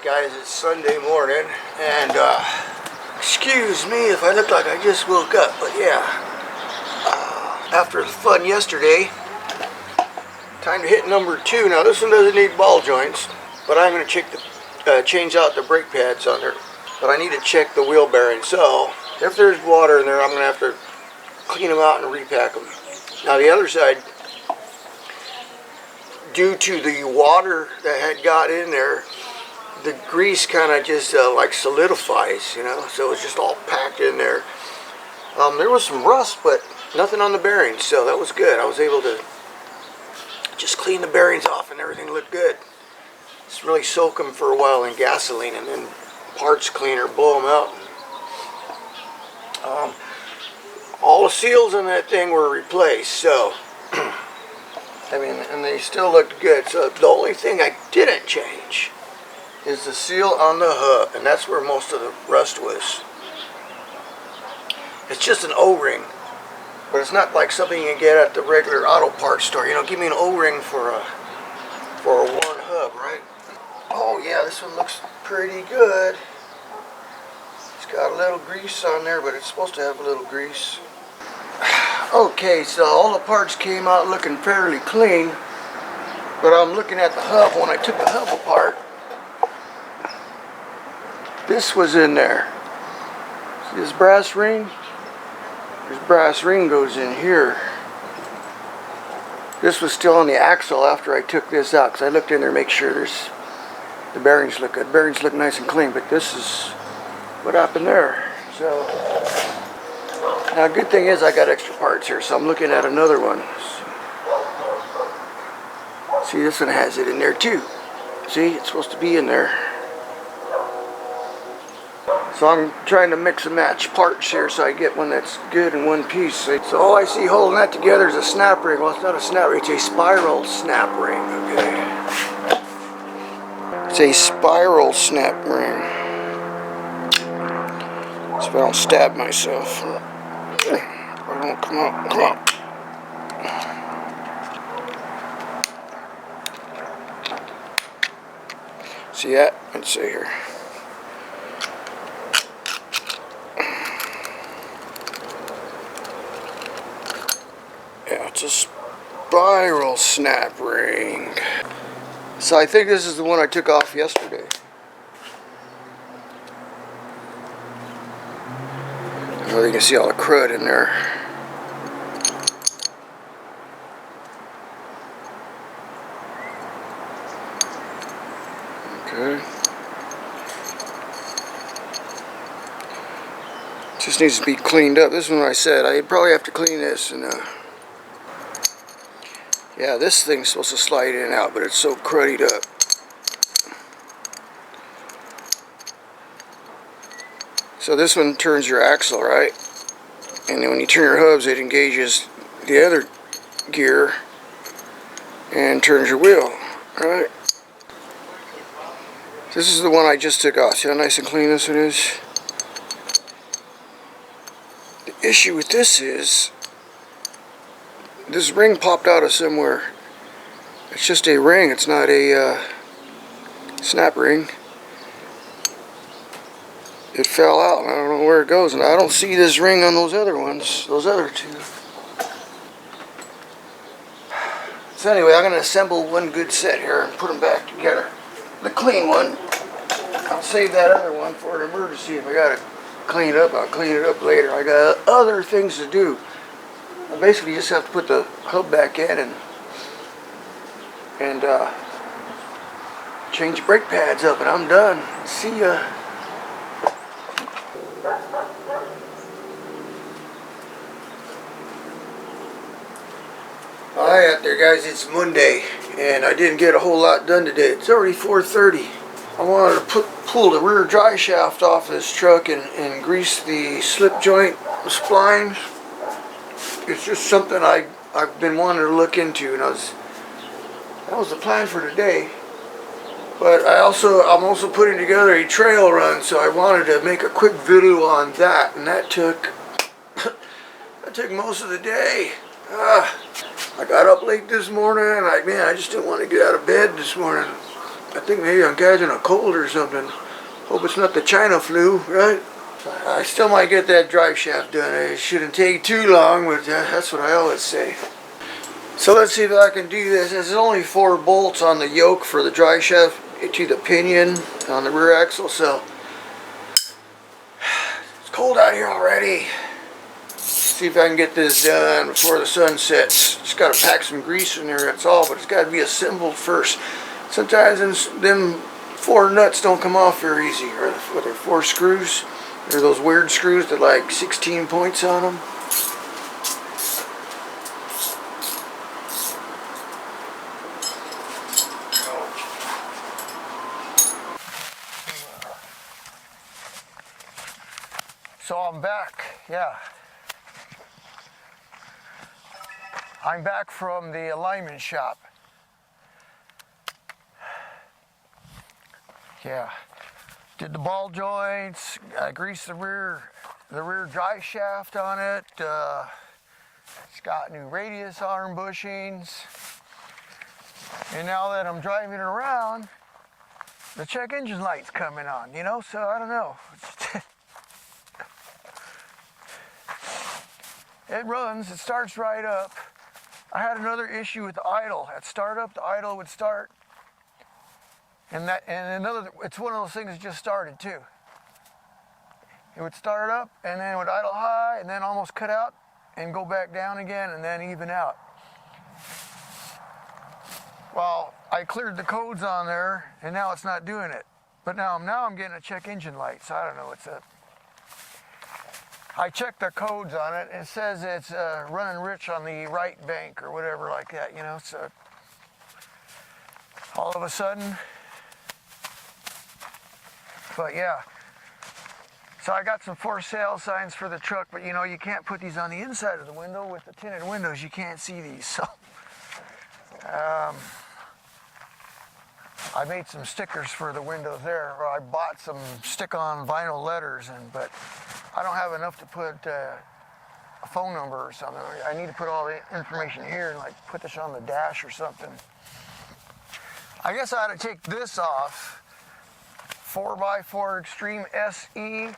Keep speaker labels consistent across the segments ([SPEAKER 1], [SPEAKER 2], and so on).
[SPEAKER 1] Alright guys, it's Sunday morning, and excuse me if I look like I just woke up, but yeah, after the fun yesterday, time to hit number 2. Now this one doesn't need ball joints, but I'm going to change out the brake pads on there, but I need to check the wheel bearing. So if there's water in there, I'm going to have to clean them out and repack them. Now the other side, due to the water that had got in there, the grease kind of just like solidifies, you know, so it's just all packed in there. There was some rust, but nothing on the bearings, so that was good. I was able to just clean the bearings off and everything looked good. Just really soak them for a while in gasoline and then parts cleaner, blow them out. All the seals in that thing were replaced, so I mean, and they still looked good. So the only thing I didn't change is the seal on the hub, and that's where most of the rust was. It's just an O-ring, but it's not like something you can get at the regular auto parts store. You know, give me an O-ring for a worn hub, right? Oh yeah, this one looks pretty good. It's got a little grease on there, but it's supposed to have a little grease. Okay, so all the parts came out looking fairly clean, but I'm looking at the hub. When I took the hub apart, this was in there. See this brass ring? This brass ring goes in here. This was still on the axle after I took this out, because I looked in there to make sure the bearings look good. Bearings look nice and clean, but this is what happened there. So now, good thing is I got extra parts here, so I'm looking at another one. See, this one has it in there too. See, it's supposed to be in there. So I'm trying to mix and match parts here so I get one that's good in one piece. So all I see holding that together is a snap ring. Well, it's not a snap ring, it's a spiral snap ring, okay? It's a spiral snap ring. So I don't stab myself. Oh, come on, come on. See that? Let's see here. Yeah, it's a spiral snap ring. So I think this is the one I took off yesterday. Well, you can see all the crud in there. Okay. Just needs to be cleaned up. This is what I said. I'd probably have to clean this. And yeah, this thing's supposed to slide in and out, but it's so cruddied up. So this one turns your axle, right? And then when you turn your hubs, it engages the other gear and turns your wheel, right? This is the one I just took off. See how nice and clean this one is? The issue with this is this ring popped out of somewhere. It's just a ring. It's not a snap ring. It fell out, and I don't know where it goes, and I don't see this ring on those other ones, those other two. So anyway, I'm going to assemble one good set here and put them back together. The clean one, I'll save that other one for an emergency. If I got to clean it up, I'll clean it up later. I got other things to do. I basically just have to put the hub back in and change brake pads up, and I'm done. See ya. Hi out there guys, it's Monday and I didn't get a whole lot done today. It's already 4:30. I wanted to pull the rear drive shaft off this truck and grease the slip joint splines. It's just something I've been wanting to look into, and that was the plan for today. But I'm also putting together a trail run, so I wanted to make a quick video on that, and that took most of the day. I got up late this morning, and I just didn't want to get out of bed this morning. I think maybe I'm catching a cold or something. Hope it's not the China flu, right? I still might get that drive shaft done. It shouldn't take too long, but that's what I always say. So let's see if I can do this. There's only 4 bolts on the yoke for the drive shaft to the pinion on the rear axle, so it's cold out here already. See if I can get this done before the sun sets. Just got to pack some grease in there, that's all, but it's got to be assembled first. Sometimes them 4 nuts don't come off very easy, or with their 4 screws. They're those weird screws that like 16 points on them. So I'm back, yeah. I'm back from the alignment shop. Yeah, did the ball joints, greased the rear drive shaft on it. It's got new radius arm bushings. And now that I'm driving it around, the check engine light's coming on, you know, so I don't know. It runs, it starts right up. I had another issue with the idle. At startup, the idle would start. And it's one of those things that just started too. It would start up and then it would idle high and then almost cut out and go back down again and then even out. Well, I cleared the codes on there and now it's not doing it. But now I'm getting a check engine light, so I don't know what's up. I checked the codes on it and it says it's running rich on the right bank or whatever like that, you know, so all of a sudden. But yeah, so I got some for sale signs for the truck, but you know, you can't put these on the inside of the window. With the tinted windows, you can't see these, so I made some stickers for the windows there, or I bought some stick-on vinyl letters, but I don't have enough to put a phone number or something. I need to put all the information here and like put this on the dash or something. I guess I ought to take this off. 4x4 Extreme SE.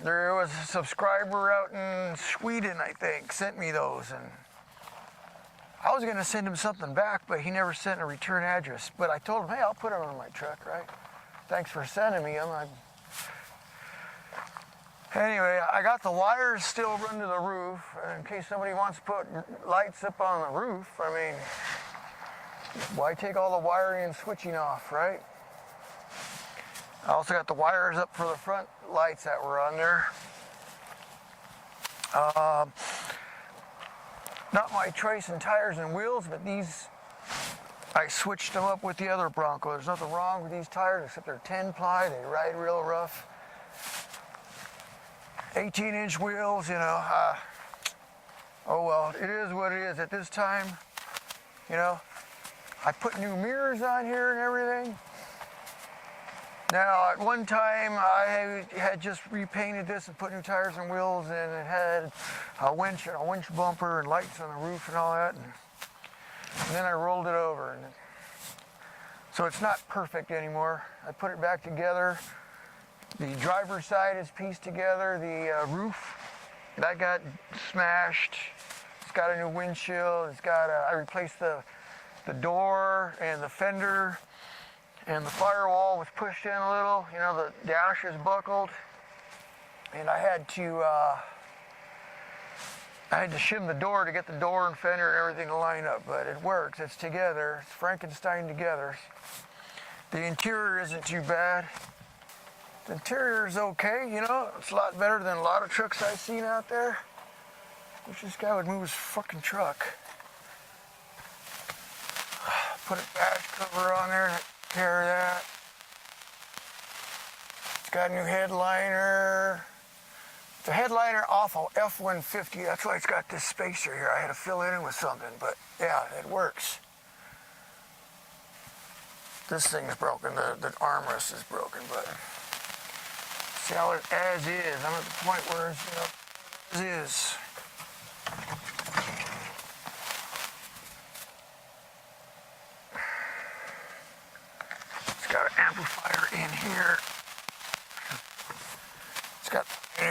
[SPEAKER 1] There was a subscriber out in Sweden, I think, sent me those, and I was going to send him something back, but he never sent a return address. But I told him, hey, I'll put them on my truck, right? Thanks for sending me them. Anyway, I got the wires still run to the roof, in case somebody wants to put lights up on the roof. I mean, why take all the wiring and switching off, right? I also got the wires up for the front lights that were on there. Not my choice in tires and wheels, but these, I switched them up with the other Bronco. There's nothing wrong with these tires except they're 10-ply, they ride real rough. 18-inch wheels, you know. Oh well, it is what it is at this time, you know. I put new mirrors on here and everything. Now, at one time, I had just repainted this and put new tires and wheels, and it had a winch and a winch bumper and lights on the roof and all that. And then I rolled it over. And so it's not perfect anymore. I put it back together. The driver's side is pieced together. The roof, that got smashed. It's got a new windshield. It's got I replaced the door and the fender. And the firewall was pushed in a little, you know, the dash is buckled. And I had to shim the door to get the door and fender and everything to line up, but it works, it's together, it's Frankenstein together. The interior isn't too bad. The interior is okay, you know, it's a lot better than a lot of trucks I've seen out there. Wish this guy would move his fucking truck. Put a dash cover on there. Care of that. It's got a new headliner. It's a headliner off of F-150. That's why it's got this spacer here. I had to fill it in with something, but yeah, it works. This thing's broken. The armrest is broken, but see how it as is. I'm at the point where it's, you know, as is.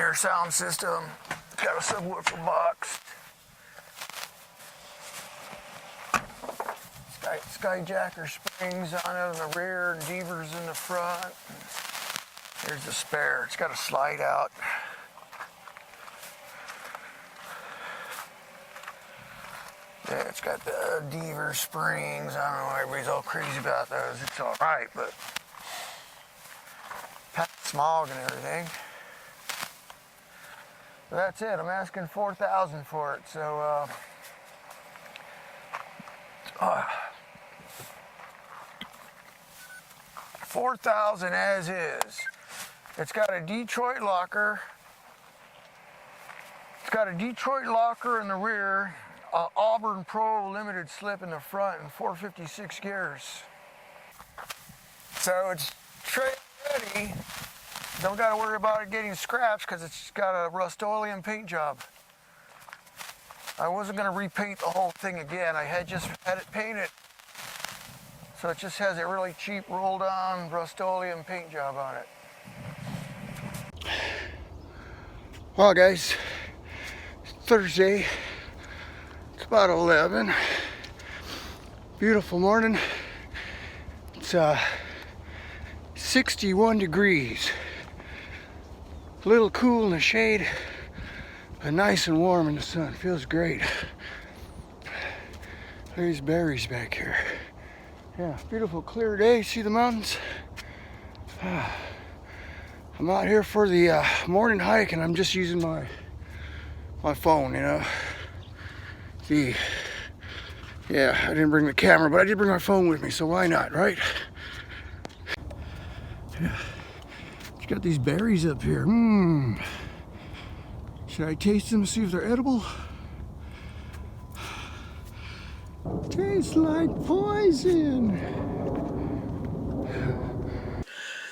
[SPEAKER 1] in-ear sound system. It's got a subwoofer box. Skyjacker springs on it in the rear and Devers in the front. Here's the spare. It's got a slide out. Yeah, it's got the Devers springs. I don't know why everybody's all crazy about those. It's all right, but smog and everything. But that's it. I'm asking $4,000 for it. So, $4,000 as is. It's got a Detroit locker. It's got a Detroit locker in the rear, Auburn Pro limited slip in the front, and 456 gears. So it's trade ready. Don't got to worry about it getting scratched because it's got a Rust-Oleum paint job. I wasn't going to repaint the whole thing again. I had just had it painted. So it just has a really cheap rolled on Rust-Oleum paint job on it. Well guys, it's Thursday. It's about 11. Beautiful morning. It's 61 degrees. A little cool in the shade, but nice and warm in the sun. Feels great. There's berries back here. Yeah, beautiful clear day. See the mountains? I'm out here for the morning hike, and I'm just using my phone, you know. Yeah, I didn't bring the camera, but I did bring my phone with me, so why not, right? Yeah. It's got these berries up here. Should I taste them to see if they're edible? Tastes like poison.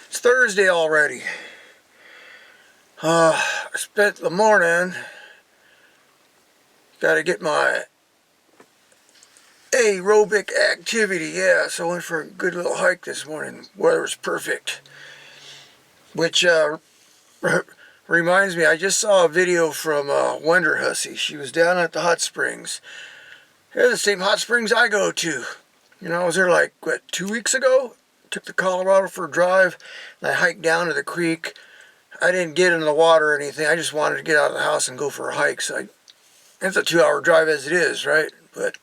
[SPEAKER 1] It's Thursday already. I spent the morning. Got to get my aerobic activity. Yeah, so I went for a good little hike this morning. Weather was perfect. Which reminds me, I just saw a video from Wonder Hussy. She was down at the hot springs. They're the same hot springs I go to. You know, I was there like, what, 2 weeks ago? Took the Colorado for a drive, and I hiked down to the creek. I didn't get in the water or anything. I just wanted to get out of the house and go for a hike. So it's a 2-hour drive as it is, right? But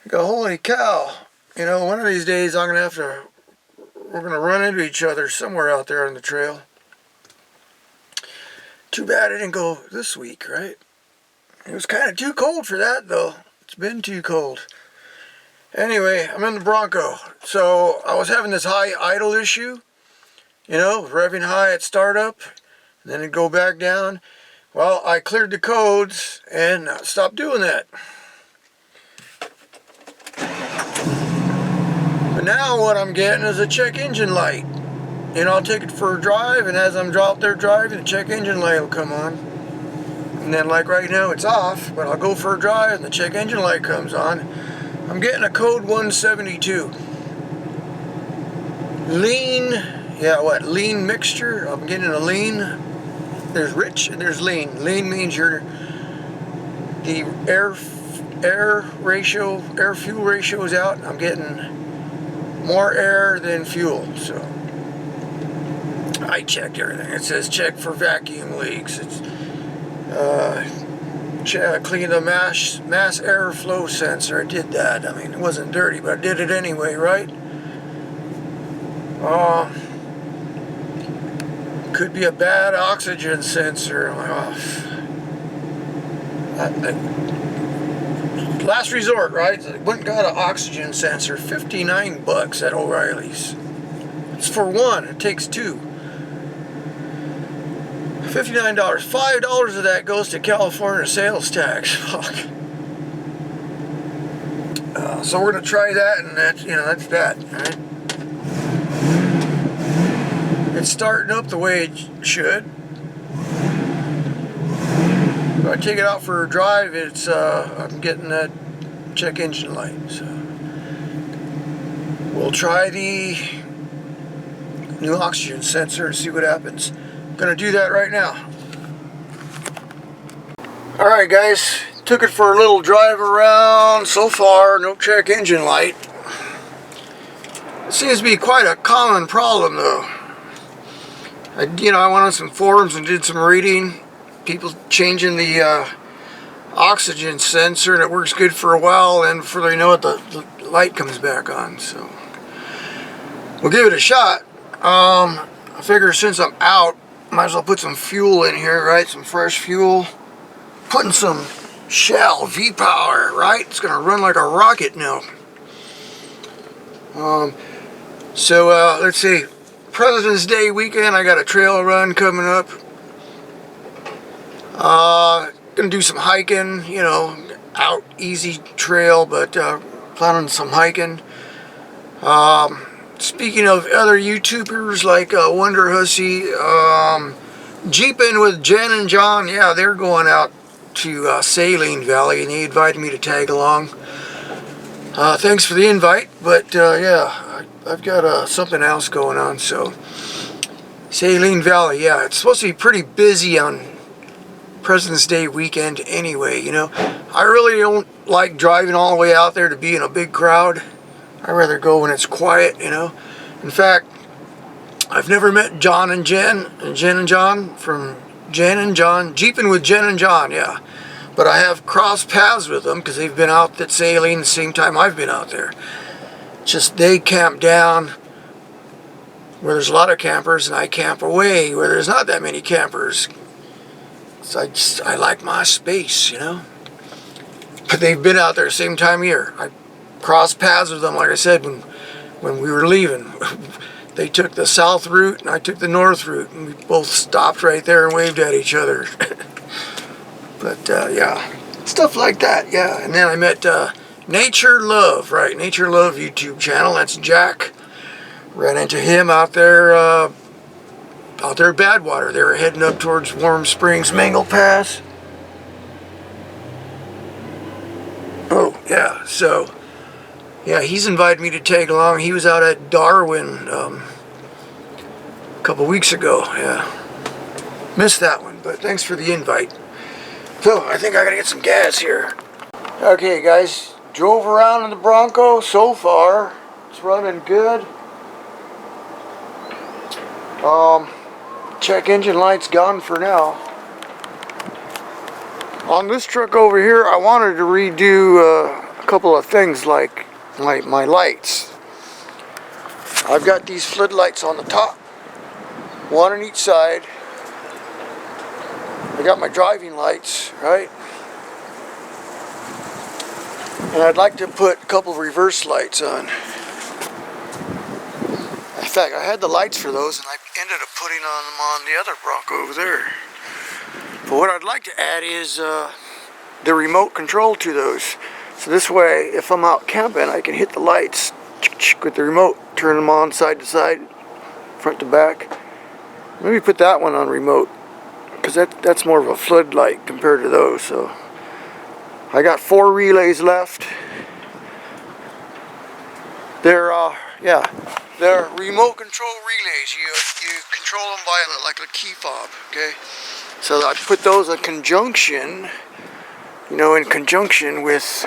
[SPEAKER 1] I go, holy cow. You know, one of these days we're going to run into each other somewhere out there on the trail. Too bad I didn't go this week, right? It was kind of too cold for that, though. It's been too cold. Anyway, I'm in the Bronco. So I was having this high idle issue. You know, revving high at startup. And then it'd go back down. Well, I cleared the codes and stopped doing that. But now what I'm getting is a check engine light. You know, I'll take it for a drive, and as I'm out there driving, the check engine light will come on. And then like right now it's off, but I'll go for a drive and the check engine light comes on. I'm getting a code 172. Lean, yeah, what, lean mixture? I'm getting a lean. There's rich and there's lean. Lean means the air fuel ratio is out. I'm getting more air than fuel, so I checked everything. It says check for vacuum leaks. It's clean the mass airflow sensor. I did that. I mean, it wasn't dirty, but I did it anyway, right? Could be a bad oxygen sensor. Last resort, right? I went and got an oxygen sensor. $59 at O'Reilly's. It's for one. It takes two. $59. $5 of that goes to California sales tax. Fuck. So we're gonna try that, and that's that. Right? It's starting up the way it should. If I take it out for a drive, it's I'm getting that check engine light. So we'll try the new oxygen sensor and see what happens. Gonna do that right now. Alright guys, took it for a little drive around. So far, no check engine light. It seems to be quite a common problem though. I went on some forums and did some reading. People changing the oxygen sensor, and it works good for a while, and before they know it, the light comes back on. So we'll give it a shot. I figure since I'm out, might as well put some fuel in here, right? Some fresh fuel. Putting some Shell V-Power, right? It's gonna run like a rocket now. Let's see. President's Day weekend, I got a trail run coming up. Gonna do some hiking, out easy trail, but planning some hiking. Speaking of other YouTubers like Wonder Hussy, Jeeping with Jen and John, yeah, they're going out to Saline Valley, and they invited me to tag along. Thanks for the invite, but yeah, I've got something else going on. So Saline Valley, yeah, it's supposed to be pretty busy on President's Day weekend anyway. I really don't like driving all the way out there to be in a big crowd. I'd rather go when it's quiet. In fact, I've never met John and Jen and John from Jen and John, Jeeping with Jen and John, yeah. But I have crossed paths with them because they've been out at Saline the same time I've been out there. Just they camp down where there's a lot of campers, and I camp away where there's not that many campers. So I like my space, But they've been out there the same time of year. I crossed paths with them, like I said, when we were leaving. They took the south route and I took the north route, and we both stopped right there and waved at each other. But yeah, stuff like that, yeah. And then I met Nature Love, right? Nature Love YouTube channel. That's Jack. Ran into him out there at Badwater. They were heading up towards Warm Springs, Mangle Pass. Oh yeah, so yeah, he's invited me to tag along. He was out at Darwin a couple weeks ago. Yeah, missed that one, but thanks for the invite. So I think I gotta get some gas here. Okay guys, drove around in the Bronco. So far it's running good. Check engine light's gone for now. On this truck over here, I wanted to redo a couple of things like my lights. I've got these floodlights on the top, one on each side. I got my driving lights, right? And I'd like to put a couple of reverse lights on. In fact, I had the lights for those, and I ended up putting on them on the other Bronco over there. But what I'd like to add is the remote control to those. So this way, if I'm out camping, I can hit the lights with the remote, turn them on side to side, front to back. Maybe put that one on remote, because that's more of a floodlight compared to those. So I got 4 relays left. They're remote control relays. You control them by like a key fob, okay? So I put those in conjunction, in conjunction with